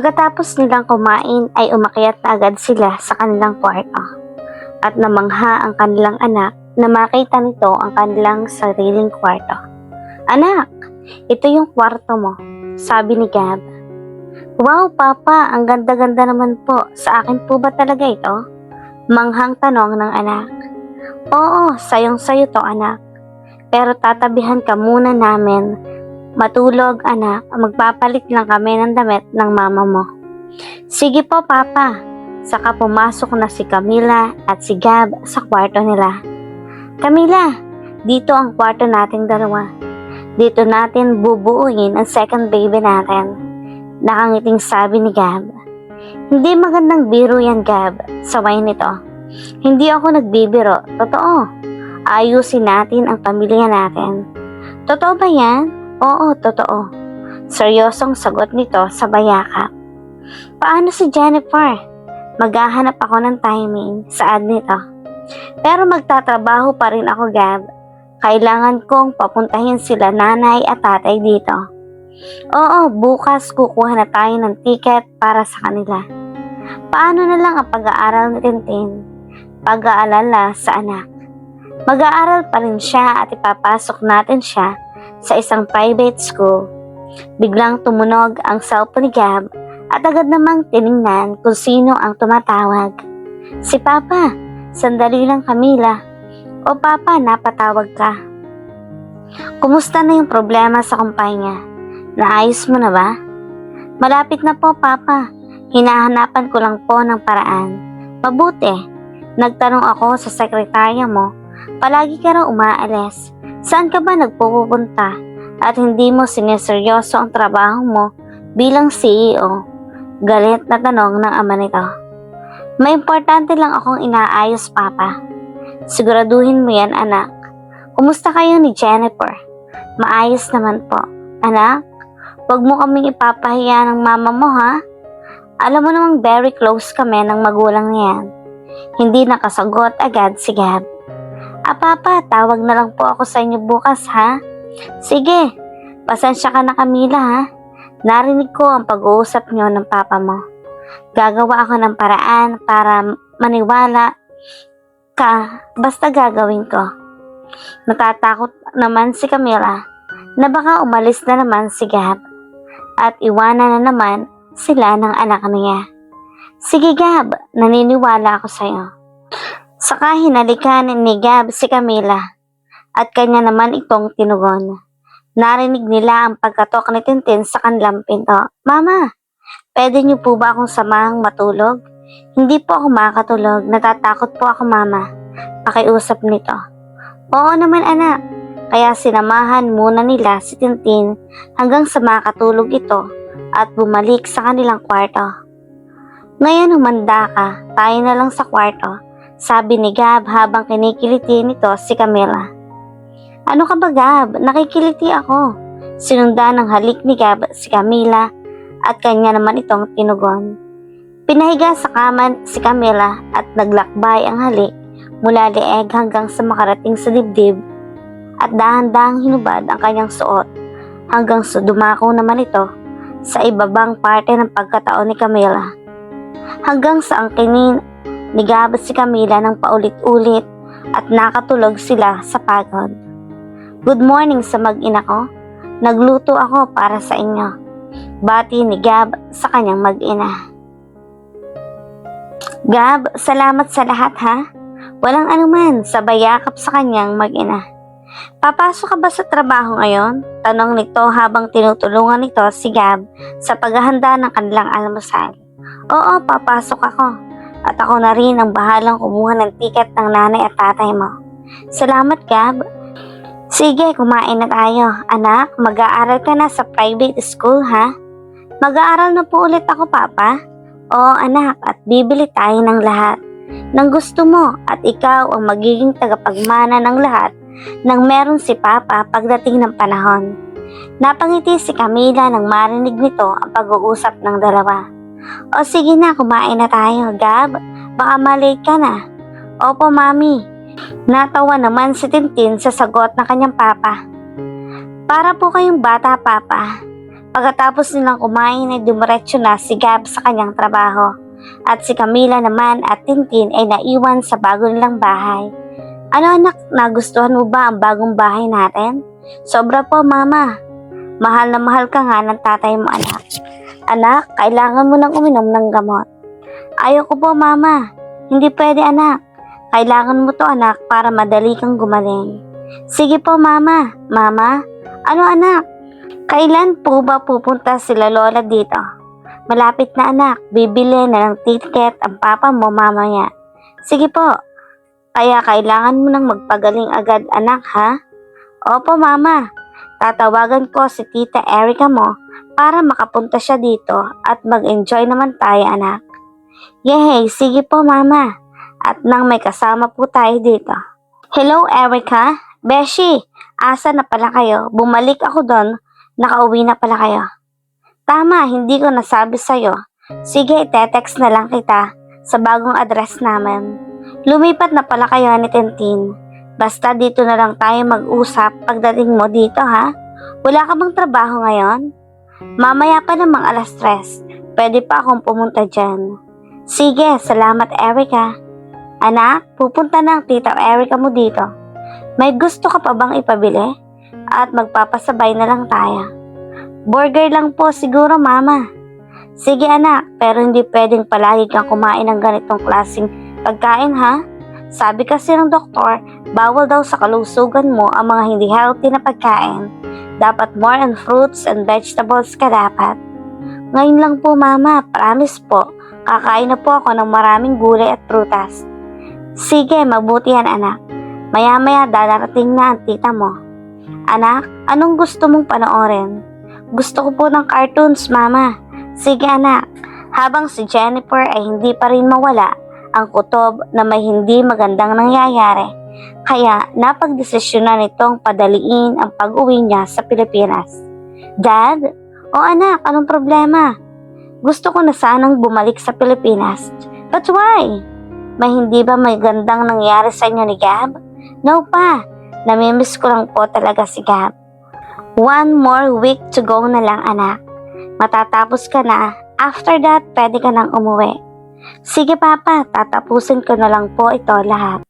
Pagkatapos nilang kumain ay umakyat na agad sila sa kanilang kwarto. At namangha ang kanilang anak na makita nito ang kanilang sariling kwarto. "Anak, ito yung kwarto mo," sabi ni Gab. "Wow, Papa, ang ganda-ganda naman po. Sa akin po ba talaga ito?" Manghang tanong ng anak. "Oo, sayong-sayo to, anak. Pero tatabihan ka muna namin. Matulog, anak. Magpapalit lang kami ng damit ng mama mo." "Sige po, Papa." Saka pumasok na si Camila at si Gab sa kwarto nila. "Camila, dito ang kwarto nating dalawa. Dito natin bubuuin ang second baby natin," nakangiting sabi ni Gab. "Hindi magandang biro yan, Gab," saway nito. "Hindi ako nagbibiro, totoo. Ayusin natin ang pamilya natin." "Totoo ba yan?" "Oo, totoo." Seryosong sagot nito sa bayakap. "Paano si Jennifer?" "Maghahanap ako ng timing," saad nito. "Pero magtatrabaho pa rin ako, Gab. Kailangan kong papuntahin sila nanay at tatay dito." "Oo, bukas kukuha na tayo ng ticket para sa kanila." "Paano na lang ang pag-aaral ni Tintin?" Pag-aalala sa anak. "Mag-aaral pa rin siya at ipapasok natin siya sa isang private school." Biglang tumunog ang cellphone ni Gab at agad namang tiningnan kung sino ang tumatawag. "Si Papa, sandali lang, Camila." "O Papa, napatawag ka." "Kumusta na yung problema sa kumpanya? Naayos mo na ba?" "Malapit na po, Papa. Hinahanapan ko lang po ng paraan." "Mabuti. Nagtanong ako sa sekretarya mo. Palagi ka raw umaalis. Saan ka ba nagpupunta? At hindi mo sineseryoso ang trabaho mo bilang CEO?" Galit na tanong ng ama nito. "May importante lang akong inaayos, Papa." "Siguraduhin mo yan, anak." "Kumusta kayo ni Jennifer?" "Maayos naman po." "Anak, wag mo kaming ipapahiya ng mama mo, ha? Alam mo namang very close kami ng magulang niyan." Hindi nakasagot agad si Gab. Papa, tawag na lang po ako sa inyo bukas, ha?" "Sige, pasensya ka na, Camila, ha? Narinig ko ang pag-uusap niyo ng papa mo. Gagawa ako ng paraan para maniwala ka, basta gagawin ko." Natatakot naman si Camila na baka umalis na naman si Gab at iwanan na naman sila ng anak niya. "Sige, Gab, naniniwala ako sa'yo." Saka hinalikan ni Gab si Camila at kanya naman itong tinugon. Narinig nila ang pagkatok ni Tintin sa kanilang pinto. "Mama, pwede niyo po ba akong samahang matulog?" "Hindi po ako makatulog. Natatakot po ako, Mama." Pakiusap nito. "Oo naman, anak." Kaya sinamahan muna nila si Tintin hanggang sa makatulog ito at bumalik sa kanilang kwarto. "Ngayon humanda ka, tayo na lang sa kwarto," sabi ni Gab habang kinikiliti nito si Camila. "Ano ka ba, Gab? Nakikiliti ako." Sinundan ng halik ni Gab si Camila at kanya naman itong tinugon. Pinahiga sa kama si Camila at naglakbay ang halik mula leeg hanggang sa makarating sa dibdib at dahan-dahang hinubad ang kanyang suot hanggang sa dumako naman ito sa ibabang parte ng pagkataon ni Camila. Hanggang sa angkinin ni Gab si Camila ng paulit-ulit at nakatulog sila sa pagod. "Good morning sa mag-ina ko. Nagluto ako para sa inyo," bati ni Gab sa kanyang mag-ina. "Gab, salamat sa lahat, ha?" "Walang anuman," sabay yakap sa kanyang mag-ina. "Papasok ka ba sa trabaho ngayon?" tanong nito habang tinutulungan nito si Gab sa paghahanda ng kanilang almusal. "Oo, papasok ako. At ako na rin ang bahalang kumuha ng tiket ng nanay at tatay mo." "Salamat, Gab." "Sige, kumain na tayo. Anak, mag-aaral ka na sa private school, ha?" "Mag-aaral na po ulit ako, Papa." "Oo, anak, at bibili tayo ng lahat ng gusto mo at ikaw ang magiging tagapagmana ng lahat nang meron si Papa pagdating ng panahon." Napangiti si Camila nang marinig nito ang pag-uusap ng dalawa. "O sige na, kumain na tayo, Gab. Baka malate ka na." "Opo, Mami." Natawa naman si Tintin sa sagot ng kanyang papa. "Para po kayong bata, Papa. Pagkatapos nilang kumain ay dumiretso na si Gab sa kanyang trabaho. At si Camila naman at Tintin ay naiwan sa bago nilang bahay. Ano anak, nagustuhan mo ba ang bagong bahay natin? Sobra po mama. Mahal na mahal ka nga ng tatay mo anak. Anak, kailangan mo nang uminom ng gamot. Ayoko po mama. Hindi pwede anak. Kailangan mo to anak para madali kang gumaling. Sige po mama. Mama? Ano anak? Kailan po ba pupunta sila lola dito? Malapit na anak. Bibili na ng ticket ang papa mo mamaya. Sige po. Kaya kailangan mo nang magpagaling agad anak ha? Opo mama. Tatawagan ko si Tita Erica mo para makapunta siya dito at mag-enjoy naman tayo anak. Yehey, sige po mama. At nang may kasama po tayo dito. Hello Erica? Beshi, asa na pala kayo? Bumalik ako doon. Nakauwi na pala kayo. Tama, hindi ko nasabi sa'yo. Sige, text na lang kita sa bagong address namin. Lumipat na pala kayo ni Tintin. Basta dito na lang tayo mag-usap pagdating mo dito ha? Wala ka bang trabaho ngayon? Mamaya pa namang 3:00. Pwede pa akong pumunta dyan. Sige, salamat Erica. Anak, pupunta na ang tita Erica mo dito. May gusto ka pa bang ipabili? At magpapasabay na lang tayo. Burger lang po siguro mama. Sige anak, pero hindi pwedeng palagi kang kumain ng ganitong klaseng pagkain ha? Sabi kasi ng doktor, bawal daw sa kalusugan mo ang mga hindi healthy na pagkain. Dapat more on fruits and vegetables ka dapat. Ngayon lang po mama, promise po. Kakain na po ako ng maraming gulay at prutas. Sige, mabuti yan anak. Maya-maya darating na ang tita mo. Anak, anong gusto mong panoorin? Gusto ko po ng cartoons, mama. Sige anak, habang si Jennifer ay hindi pa rin mawala ang kutob na may hindi magandang nangyayari. Kaya napagdesisyonan nitong padaliin ang pag-uwi niya sa Pilipinas. Dad? O anak, anong problema? Gusto ko na sanang bumalik sa Pilipinas. But why? May hindi ba may gandang nangyari sa inyo ni Gab? No pa. Namimiss ko lang po talaga si Gab. 1 more week to go na lang anak. Matatapos ka na. After that, pwede ka nang umuwi. Sige papa, tatapusin ko na lang po ito lahat.